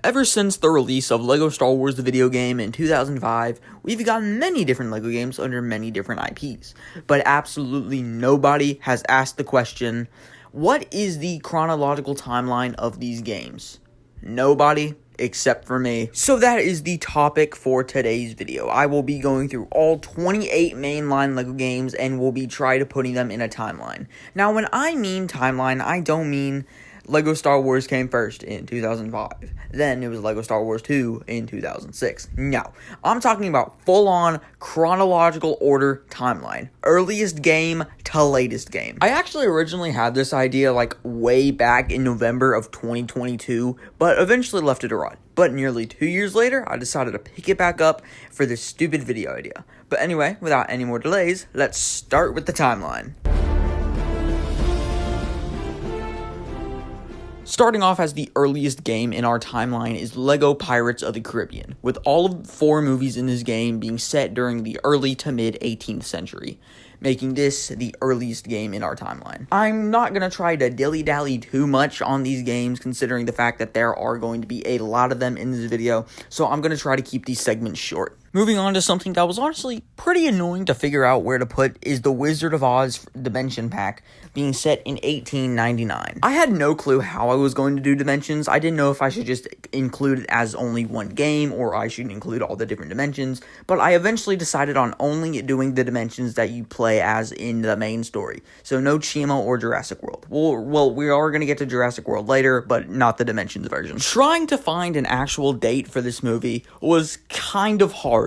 Ever since the release of LEGO Star Wars the video game in 2005, we've gotten many different LEGO games under many different IPs, but absolutely nobody has asked the question, what is the chronological timeline of these games? Nobody except for me. So that is the topic for today's video. I will be going through all 28 mainline LEGO games and will be trying to putting them in a timeline. Now, when I mean timeline, I don't mean LEGO Star Wars came first in 2005. Then it was LEGO Star Wars 2 in 2006. No, I'm talking about full-on chronological order timeline. Earliest game to latest game. I actually originally had this idea like way back in November of 2022, but eventually left it to rot. But nearly 2 years later, I decided to pick it back up for this stupid video idea. But anyway, without any more delays, let's start with the timeline. Starting off as the earliest game in our timeline is LEGO Pirates of the Caribbean, with all of 4 movies in this game being set during the early to mid 18th century, making this the earliest game in our timeline. I'm not going to try to dilly-dally too much on these games, considering the fact that there are going to be a lot of them in this video, so I'm going to try to keep these segments short. Moving on to something that was honestly pretty annoying to figure out where to put is the Wizard of Oz Dimension Pack being set in 1899. I had no clue how I was going to do dimensions. I didn't know if I should just include it as only one game or I should include all the different dimensions, but I eventually decided on only doing the dimensions that you play as in the main story. So no Chima or Jurassic World. Well, we are going to get to Jurassic World later, but not the dimensions version. Trying to find an actual date for this movie was kind of hard,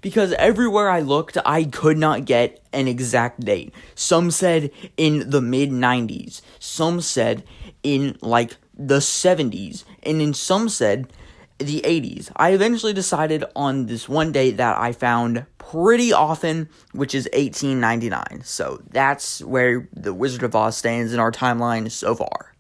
because everywhere I looked, I could not get an exact date. Some said in the mid-90s, some said in like the 70s, and then some said the 80s. I eventually decided on this one date that I found pretty often, which is 1899. So that's where the Wizard of Oz stands in our timeline so far.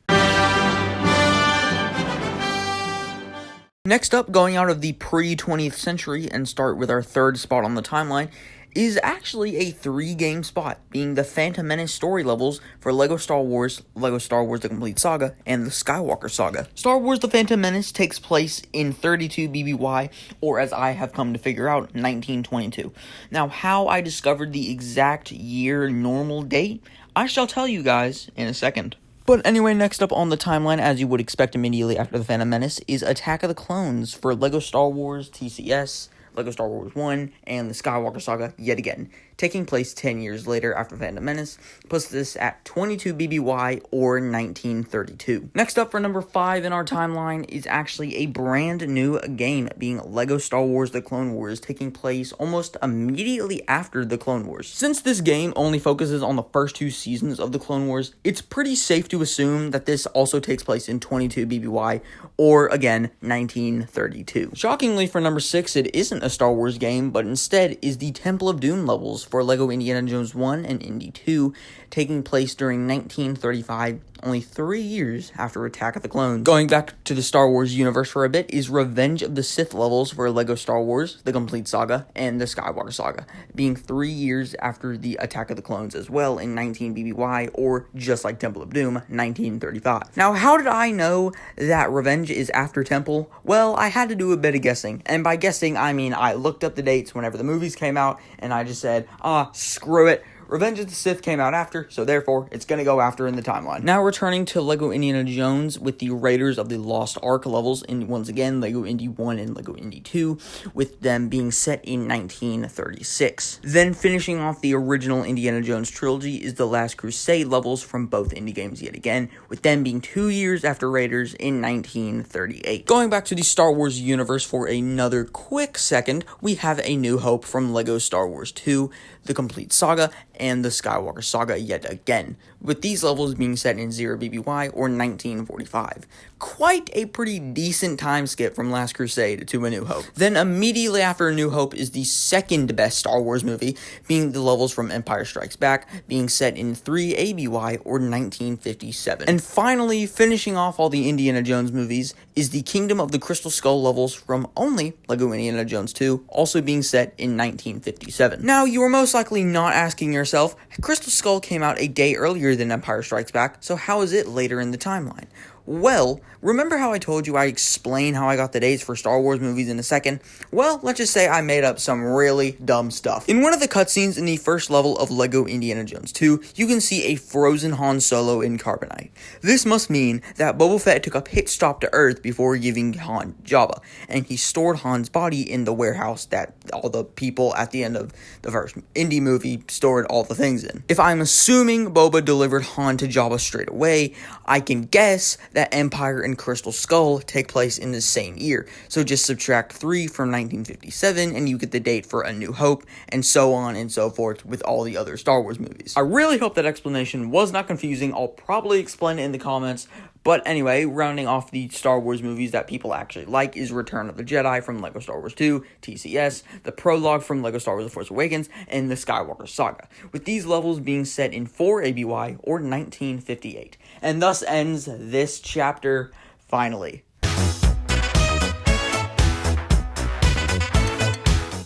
Next up, going out of the pre-20th century and start with our third spot on the timeline, is actually a 3-game spot, being the Phantom Menace story levels for LEGO Star Wars, LEGO Star Wars The Complete Saga, and the Skywalker Saga. Star Wars The Phantom Menace takes place in 32 BBY, or as I have come to figure out, 1922. Now, how I discovered the exact year normal date, I shall tell you guys in a second. But anyway, next up on the timeline, as you would expect immediately after The Phantom Menace, is Attack of the Clones for LEGO Star Wars TCS, LEGO Star Wars 1, and the Skywalker Saga yet again, taking place 10 years later after Phantom Menace, puts this at 22 BBY or 1932. Next up for number 5 in our timeline is actually a brand new game, being LEGO Star Wars The Clone Wars, taking place almost immediately after the Clone Wars. Since this game only focuses on the first 2 seasons of the Clone Wars, it's pretty safe to assume that this also takes place in 22 BBY or again 1932. Shockingly for number 6, it isn't a Star Wars game, but instead is the Temple of Doom levels for LEGO Indiana Jones 1 and Indy 2, taking place during 1935, only 3 years after Attack of the Clones. Going back to the Star Wars universe for a bit is Revenge of the Sith levels for LEGO Star Wars, The Complete Saga, and the Skywalker Saga, being 3 years after the Attack of the Clones as well in 19 BBY, or just like Temple of Doom, 1935. Now, how did I know that Revenge is after Temple? Well, I had to do a bit of guessing, and by guessing, I mean I looked up the dates whenever the movies came out, and I just said, screw it. Revenge of the Sith came out after, so therefore, it's gonna go after in the timeline. Now returning to LEGO Indiana Jones with the Raiders of the Lost Ark levels, and once again, LEGO Indy 1 and LEGO Indy 2, with them being set in 1936. Then finishing off the original Indiana Jones trilogy is the Last Crusade levels from both Indy games yet again, with them being 2 years after Raiders in 1938. Going back to the Star Wars universe for another quick second, we have A New Hope from LEGO Star Wars 2, The Complete Saga, and the Skywalker Saga yet again, with these levels being set in 0 BBY or 1945. Quite a pretty decent time skip from Last Crusade to A New Hope. Then immediately after A New Hope is the second best Star Wars movie, being the levels from Empire Strikes Back, being set in 3 ABY or 1957. And finally, finishing off all the Indiana Jones movies is the Kingdom of the Crystal Skull levels from only LEGO Indiana Jones 2, also being set in 1957. Now, you are most likely not asking yourself, Crystal Skull came out a day earlier than Empire Strikes Back, so how is it later in the timeline? Well, remember how I told you I explain how I got the dates for Star Wars movies in a second? Well, let's just say I made up some really dumb stuff. In one of the cutscenes in the first level of LEGO Indiana Jones 2, you can see a frozen Han Solo in carbonite. This must mean that Boba Fett took a pit stop to Earth before giving Han Jabba, and he stored Han's body in the warehouse that all the people at the end of the first Indy movie stored all the things in. If I'm assuming Boba delivered Han to Jabba straight away, I can guess that Empire and Crystal Skull take place in the same year. So just subtract 3 from 1957 and you get the date for A New Hope, and so on and so forth with all the other Star Wars movies. I really hope that explanation was not confusing. I'll probably explain it in the comments. But anyway, rounding off the Star Wars movies that people actually like is Return of the Jedi from LEGO Star Wars 2, TCS, the prologue from LEGO Star Wars The Force Awakens, and the Skywalker Saga, with these levels being set in 4 ABY or 1958. And thus ends this chapter, finally.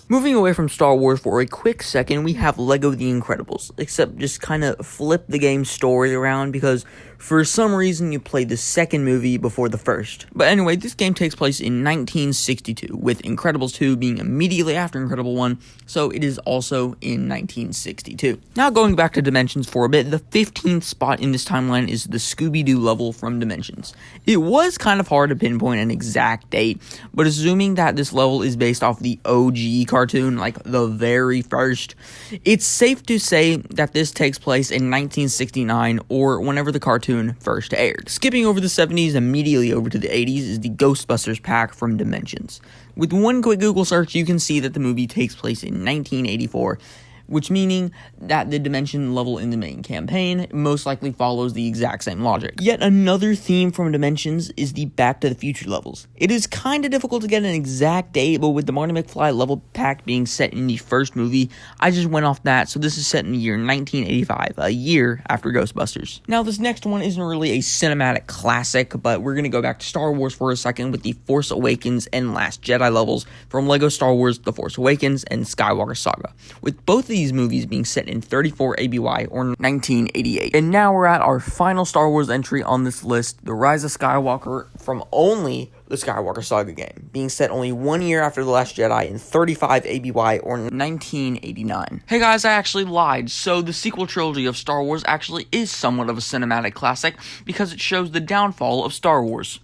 Moving away from Star Wars for a quick second, we have LEGO The Incredibles, except just kind of flip the game's story around because for some reason you played the second movie before the first. But anyway, this game takes place in 1962, with Incredibles 2 being immediately after Incredible 1, so it is also in 1962. Now going back to Dimensions for a bit, the 15th spot in this timeline is the Scooby-Doo level from Dimensions. It was kind of hard to pinpoint an exact date, but assuming that this level is based off the OG cartoon, like the very first, it's safe to say that this takes place in 1969 or whenever the cartoon first aired. Skipping over the 70s immediately over to the 80s is the Ghostbusters pack from Dimensions. With one quick Google search, you can see that the movie takes place in 1984, which meaning that the Dimension level in the main campaign most likely follows the exact same logic. Yet another theme from Dimensions is the Back to the Future levels. It is kinda difficult to get an exact date, but with the Marty McFly level pack being set in the first movie, I just went off that, so this is set in the year 1985, a year after Ghostbusters. Now this next one isn't really a cinematic classic, but we're gonna go back to Star Wars for a second with the Force Awakens and Last Jedi levels from LEGO Star Wars The Force Awakens and Skywalker Saga, with both of these movies being set in 34 ABY or 1988. And now we're at our final Star Wars entry on this list, The Rise of Skywalker from only the Skywalker Saga game, being set only 1 year after The Last Jedi in 35 ABY or 1989. Hey guys, I actually lied. So the sequel trilogy of Star Wars actually is somewhat of a cinematic classic because it shows the downfall of Star Wars.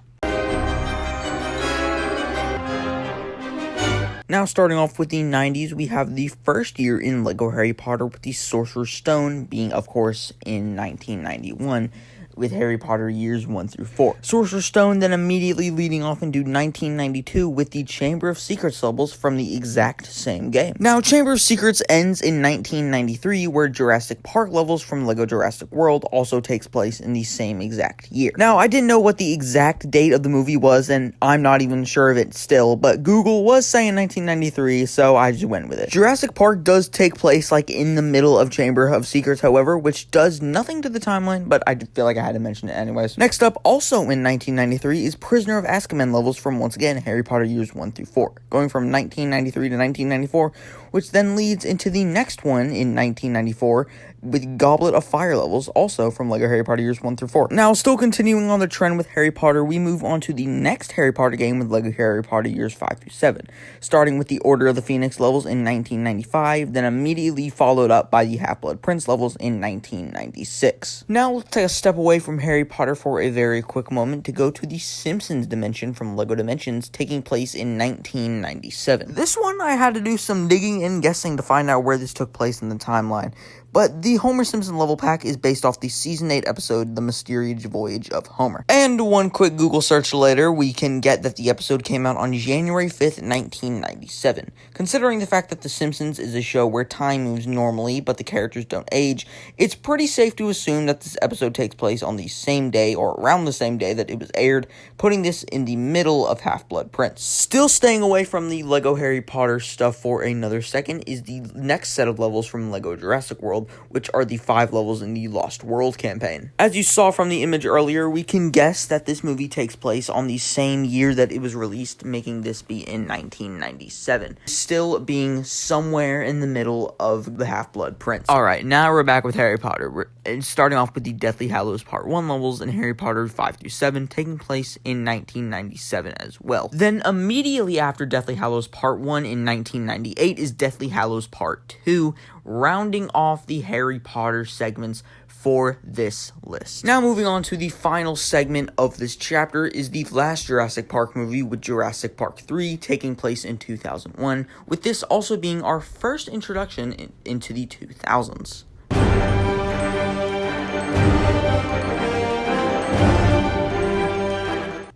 Now, starting off with the 90s, we have the first year in LEGO Harry Potter with the Sorcerer's Stone being, of course, in 1991, with Harry Potter years 1 through 4. Sorcerer's Stone then immediately leading off into 1992 with the Chamber of Secrets levels from the exact same game. Now, Chamber of Secrets ends in 1993, where Jurassic Park levels from LEGO Jurassic World also takes place in the same exact year. Now, I didn't know what the exact date of the movie was, and I'm not even sure of it still, but Google was saying 1993, so I just went with it. Jurassic Park does take place like in the middle of Chamber of Secrets, however, which does nothing to the timeline, but I feel like I had to mention it anyways. Next up, also in 1993, is Prisoner of Azkaban levels from, once again, Harry Potter years 1 through 4, going from 1993 to 1994, which then leads into the next one in 1994, with Goblet of Fire levels, also from LEGO Harry Potter years 1 through 4. Now, still continuing on the trend with Harry Potter, we move on to the next Harry Potter game with LEGO Harry Potter years 5 through 7, starting with the Order of the Phoenix levels in 1995, then immediately followed up by the Half-Blood Prince levels in 1996. Now, let's take a step away from Harry Potter for a very quick moment to go to the Simpsons dimension from LEGO Dimensions, taking place in 1997. This one, I had to do some digging and guessing to find out where this took place in the timeline. But the Homer Simpson level pack is based off the Season 8 episode, The Mysterious Voyage of Homer. And one quick Google search later, we can get that the episode came out on January 5th, 1997. Considering the fact that The Simpsons is a show where time moves normally, but the characters don't age, it's pretty safe to assume that this episode takes place on the same day, or around the same day that it was aired, putting this in the middle of Half-Blood Prince. Still staying away from the LEGO Harry Potter stuff for another second is the next set of levels from LEGO Jurassic World, World, which are the 5 levels in the Lost World campaign. As you saw from the image earlier, we can guess that this movie takes place on the same year that it was released, making this be in 1997, still being somewhere in the middle of the Half-Blood Prince. Alright, now we're back with Harry Potter. We're starting off with the Deathly Hallows Part 1 levels in Harry Potter 5-7, taking place in 1997 as well. Then immediately after Deathly Hallows Part 1 in 1998 is Deathly Hallows Part 2, rounding off the Harry Potter segments for this list. Now moving on to the final segment of this chapter is the last Jurassic Park movie, with Jurassic Park 3 taking place in 2001, with this also being our first introduction into the 2000s.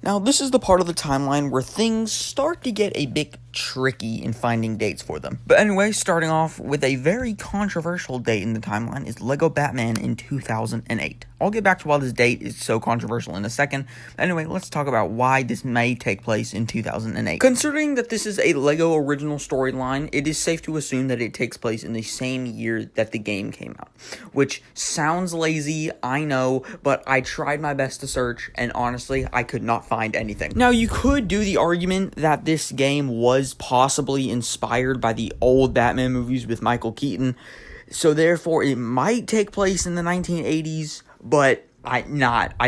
Now, this is the part of the timeline where things start to get a bit tricky in finding dates for them. But anyway, starting off with a very controversial date in the timeline is Lego Batman in 2008. I'll get back to why this date is so controversial in a second. Anyway, let's talk about why this may take place in 2008. Considering that this is a Lego original storyline, it is safe to assume that it takes place in the same year that the game came out. Which sounds lazy, I know, but I tried my best to search, and honestly, I could not find anything. Now, you could do the argument that this game was possibly inspired by the old Batman movies with Michael Keaton, so therefore it might take place in the 1980s, but I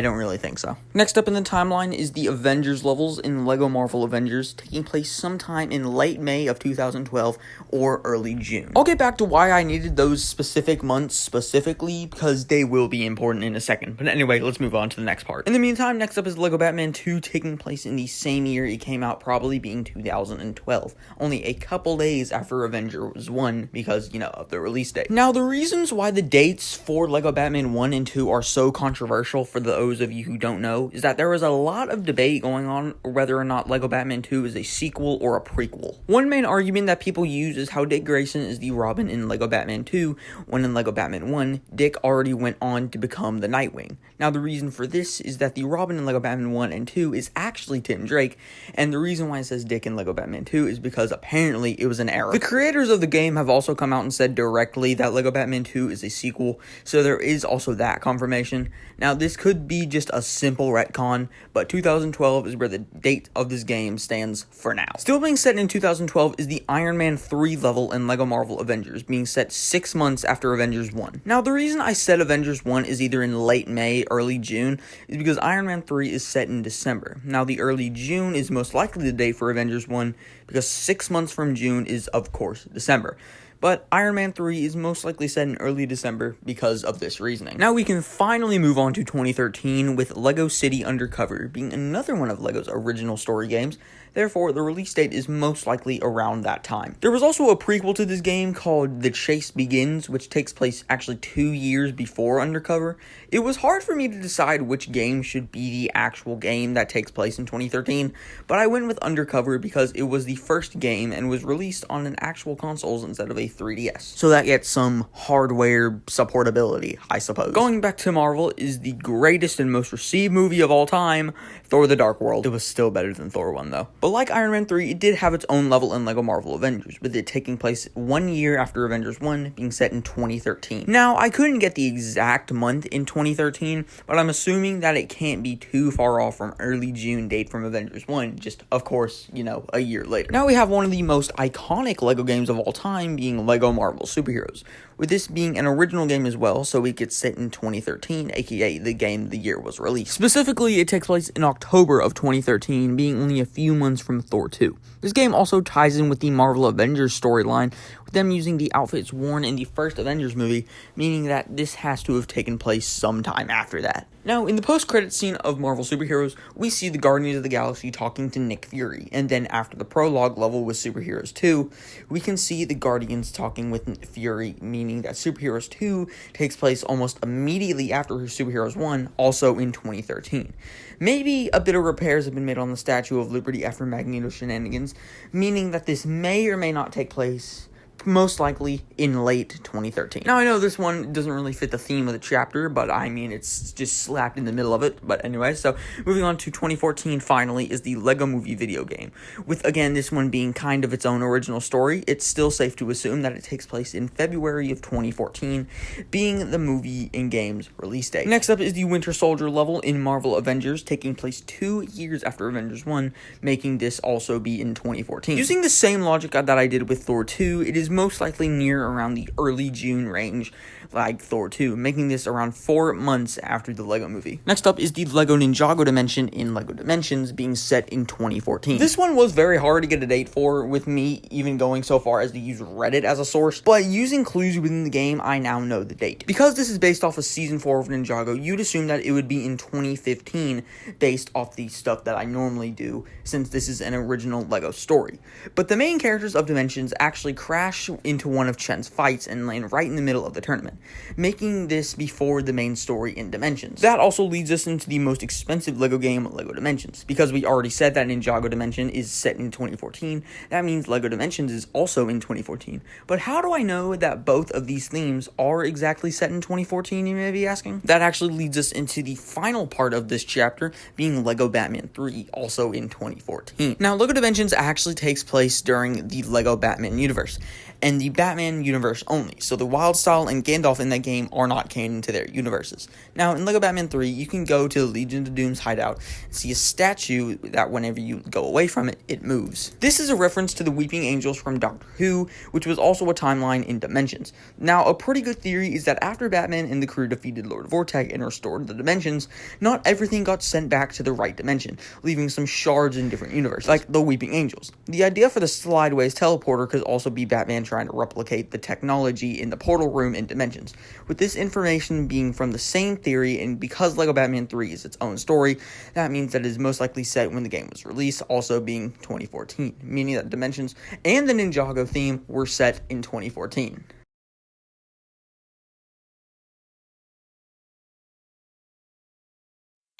don't really think so. Next up in the timeline is the Avengers levels in LEGO Marvel Avengers, taking place sometime in late May of 2012 or early June. I'll get back to why I needed those specific months specifically, because they will be important in a second. But anyway, let's move on to the next part. In the meantime, next up is LEGO Batman 2, taking place in the same year it came out, probably being 2012. Only a couple days after Avengers 1, because, of the release date. Now, the reasons why the dates for LEGO Batman 1 and 2 are so controversial for those of you who don't know is that there was a lot of debate going on whether or not LEGO Batman 2 is a sequel or a prequel. One main argument that people use is how Dick Grayson is the Robin in LEGO Batman 2, when in LEGO Batman 1, Dick already went on to become the Nightwing. Now, the reason for this is that the Robin in LEGO Batman 1 and 2 is actually Tim Drake, and the reason why it says Dick in LEGO Batman 2 is because apparently it was an error. The creators of the game have also come out and said directly that LEGO Batman 2 is a sequel, so there is also that confirmation. Now, this could be just a simple retcon, but 2012 is where the date of this game stands for now. Still being set in 2012 is the Iron Man 3 level in LEGO Marvel Avengers, being set 6 months after Avengers 1. Now, the reason I said Avengers 1 is either in late May, early June, is because Iron Man 3 is set in December. Now, the early June is most likely the date for Avengers 1, because 6 months from June is, of course, December. But Iron Man 3 is most likely set in early December because of this reasoning. Now we can finally move on to 2013 with Lego City Undercover being another one of LEGO's original story games. Therefore, the release date is most likely around that time. There was also a prequel to this game called The Chase Begins, which takes place actually 2 years before Undercover. It was hard for me to decide which game should be the actual game that takes place in 2013, but I went with Undercover because it was the first game and was released on an actual consoles instead of a 3DS. So that gets some hardware supportability, I suppose. Going back to Marvel is the greatest and most received movie of all time, Thor: The Dark World. It was still better than Thor 1 though. But like Iron Man 3, it did have its own level in LEGO Marvel Avengers, with it taking place 1 year after Avengers 1, being set in 2013. Now, I couldn't get the exact month in 2013, but I'm assuming that it can't be too far off from early June date from Avengers 1, just, of course, a year later. Now we have one of the most iconic LEGO games of all time being LEGO Marvel Superheroes, with this being an original game as well, so it gets set in 2013, aka the game the year was released. Specifically, it takes place in October of 2013, being only a few months from Thor 2. This game also ties in with the Marvel Avengers storyline, with them using the outfits worn in the first Avengers movie, meaning that this has to have taken place sometime after that. Now, in the post-credits scene of Marvel Superheroes, we see the Guardians of the Galaxy talking to Nick Fury, and then after the prologue level with Superheroes 2, we can see the Guardians talking with Nick Fury, meaning that Superheroes 2 takes place almost immediately after Superheroes 1, also in 2013. Maybe a bit of repairs have been made on the Statue of Liberty after Magneto shenanigans, meaning that this may or may not take place most likely in late 2013. Now, I know this one doesn't really fit the theme of the chapter, but I mean, it's just slapped in the middle of it. But anyway, so moving on to 2014, finally, is the Lego Movie video game. With, again, this one being kind of its own original story, it's still safe to assume that it takes place in February of 2014, being the movie in game's release date. Next up is the Winter Soldier level in Marvel Avengers, taking place 2 years after Avengers 1, making this also be in 2014. Using the same logic that I did with Thor 2, it is most likely near around the early June range, like Thor 2, making this around 4 months after the Lego movie. Next up is the Lego Ninjago Dimension in Lego Dimensions, being set in 2014. This one was very hard to get a date for, with me even going so far as to use Reddit as a source, but using clues within the game, I now know the date. Because this is based off of Season 4 of Ninjago, you'd assume that it would be in 2015, based off the stuff that I normally do, since this is an original Lego story. But the main characters of Dimensions actually crash into one of Chen's fights and land right in the middle of the tournament, making this before the main story in Dimensions. That also leads us into the most expensive Lego game, Lego Dimensions. Because we already said that Ninjago Dimension is set in 2014, that means Lego Dimensions is also in 2014. But how do I know that both of these themes are exactly set in 2014, you may be asking? That actually leads us into the final part of this chapter, being Lego Batman 3, also in 2014. Now, Lego Dimensions actually takes place during the Lego Batman universe, and the Batman universe only, so the Wildstyle and Gandalf in that game are not canon to their universes. Now, in Lego Batman 3, you can go to the Legion of Doom's hideout and see a statue that whenever you go away from it, it moves. This is a reference to the Weeping Angels from Doctor Who, which was also a timeline in Dimensions. Now, a pretty good theory is that after Batman and the crew defeated Lord Vortek and restored the dimensions, not everything got sent back to the right dimension, leaving some shards in different universes, like the Weeping Angels. The idea for the Slideways teleporter could also be Batman trying to replicate the technology in the portal room in Dimensions. With this information being from the same theory, and because Lego Batman 3 is its own story, that means that it is most likely set when the game was released, also being 2014, meaning that Dimensions and the Ninjago theme were set in 2014.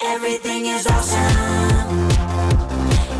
Everything is awesome.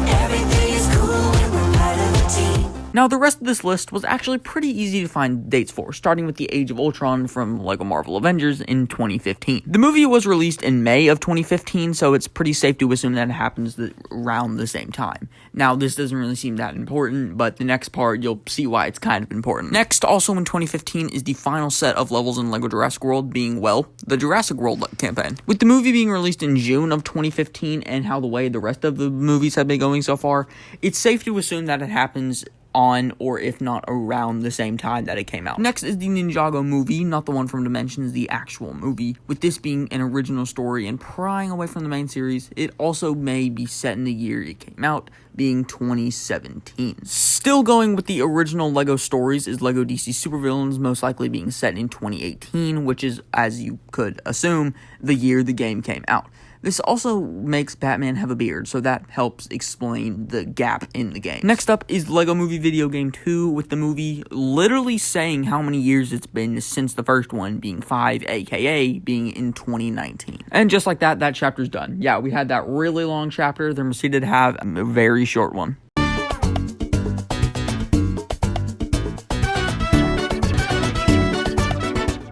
Everything is cool when we're part of a team. Now, the rest of this list was actually pretty easy to find dates for, starting with the Age of Ultron from LEGO Marvel Avengers in 2015. The movie was released in May of 2015, so it's pretty safe to assume that it happens around the same time. Now, this doesn't really seem that important, but the next part, you'll see why it's kind of important. Next, also in 2015, is the final set of levels in LEGO Jurassic World being, well, the Jurassic World campaign. With the movie being released in June of 2015, and how the way the rest of the movies have been going so far, it's safe to assume that it happens on, or if not around the same time that it came out. Next is the Ninjago movie, not the one from Dimensions, the actual movie. With this being an original story and prying away from the main series, it also may be set in the year it came out, being 2017. Still going with the original LEGO stories is LEGO DC Supervillains, most likely being set in 2018, which is, as you could assume, the year the game came out. This also makes Batman have a beard, so that helps explain the gap in the game. Next up is Lego Movie Video Game 2, with the movie literally saying how many years it's been since the first one, being 5, aka being in 2019. And just like that, that chapter's done. Yeah, we had that really long chapter, then proceeded to have a very short one.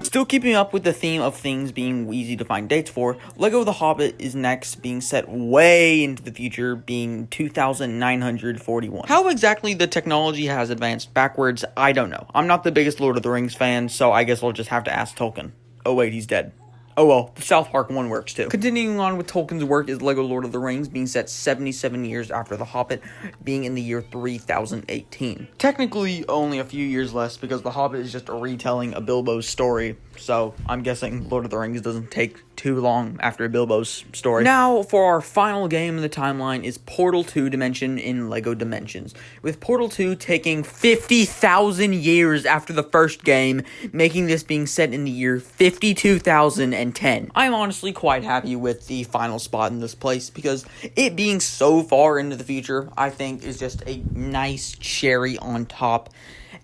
Still keeping up with the theme of things being easy to find dates for, LEGO The Hobbit is next, being set way into the future, being 2941. How exactly the technology has advanced backwards, I don't know. I'm not the biggest Lord of the Rings fan, so I guess I'll just have to ask Tolkien. Oh wait, he's dead. Oh well, the South Park one works too. Continuing on with Tolkien's work is LEGO Lord of the Rings, being set 77 years after The Hobbit, being in the year 3018. Technically, only a few years less, because The Hobbit is just a retelling of Bilbo's story, so I'm guessing Lord of the Rings doesn't take too long after Bilbo's story. Now, for our final game in the timeline is Portal 2 Dimension in LEGO Dimensions, with Portal 2 taking 50,000 years after the first game, making this being set in the year 52,010. I'm honestly quite happy with the final spot in this place, because it being so far into the future, I think is just a nice cherry on top,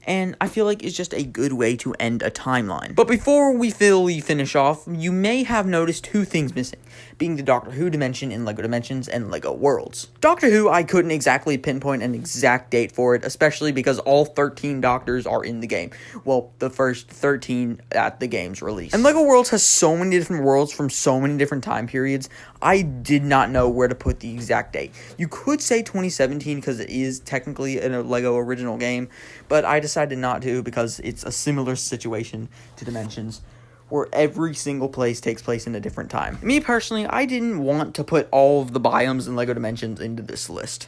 and I feel like it's just a good way to end a timeline. But before we fully finish off, you may have noticed two things missing. being the Doctor Who dimension in LEGO Dimensions and LEGO Worlds. Doctor Who, I couldn't exactly pinpoint an exact date for it, especially because all 13 Doctors are in the game. Well, the first 13 at the game's release. And LEGO Worlds has so many different worlds from so many different time periods, I did not know where to put the exact date. You could say 2017 because it is technically a LEGO original game, but I decided not to because it's a similar situation to Dimensions, where every single place takes place in a different time. Me personally, I didn't want to put all of the biomes in LEGO Dimensions into this list.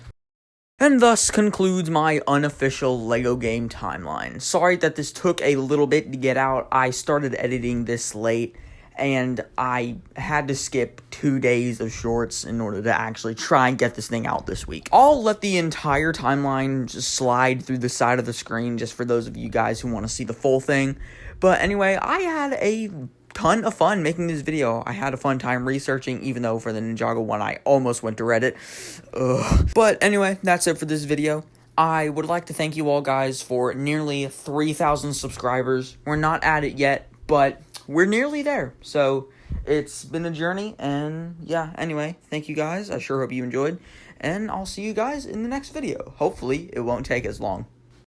And thus concludes my unofficial LEGO game timeline. Sorry that this took a little bit to get out. I started editing this late, and I had to skip 2 days of shorts in order to actually try and get this thing out this week. I'll let the entire timeline just slide through the side of the screen just for those of you guys who want to see the full thing. But anyway, I had a ton of fun making this video. I had a fun time researching, even though for the Ninjago one I almost went to Reddit. But anyway, that's it for this video. I would like to thank you all guys for nearly 3,000 subscribers. We're not at it yet, but we're nearly there. So it's been a journey, and yeah, anyway, thank you guys. I sure hope you enjoyed, and I'll see you guys in the next video. Hopefully it won't take as long.